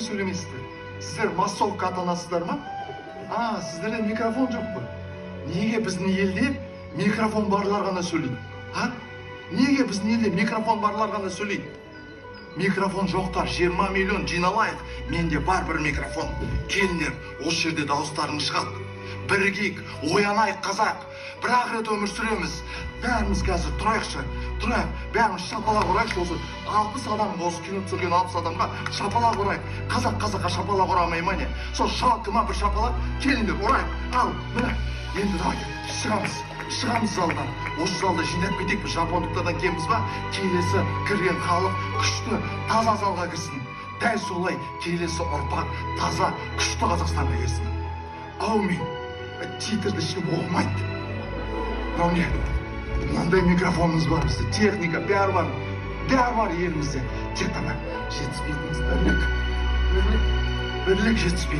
неге сөйлемейсіздер? Сіздер массовка атанасыздар ма? Сіздерде микрофон жоқ па? Неге біздің елде микрофон барлар ғана сөйлейді? Неге біздің елде микрофон барлар ғана сөйлейді? Микрофон жоқтар 20 миллион жиналайық. Менде бар бір микрофон. Келіңдер, осы жерде дауыстарың шығады. Бірігейік, оянайық қазақ. Бір-ақ рет өмір сүреміз. Бәріміз қазір тұрайықшы. Тұрайық, бәріміз шапалақ ұрайықшы. Осы 60 адам, осы кино түсірген 60 адамға шапалақ ұрайық. Қазаққа шапалақ ұрамай ма не? Сол жалқыма бір шапалақ. Келіңдер, ұрайық. Ал, міне. Енді давай, шығамыз залдан. Осы залда жинап кетейік. Біз жапондықтардан кембіз ба? Келесі кірген халық күшті, таза залға кірсін. Дәл солай келесі ұрпақ таза, күшті Қазақстанға кірсін. Аумин. Титрді ешкім оқымайды. Мынау не? Мынандай микрофонымыз бар бізде, техника, бәрі бар елімізде. Тек қана жетіспейтініміз бірлік жетіспейді.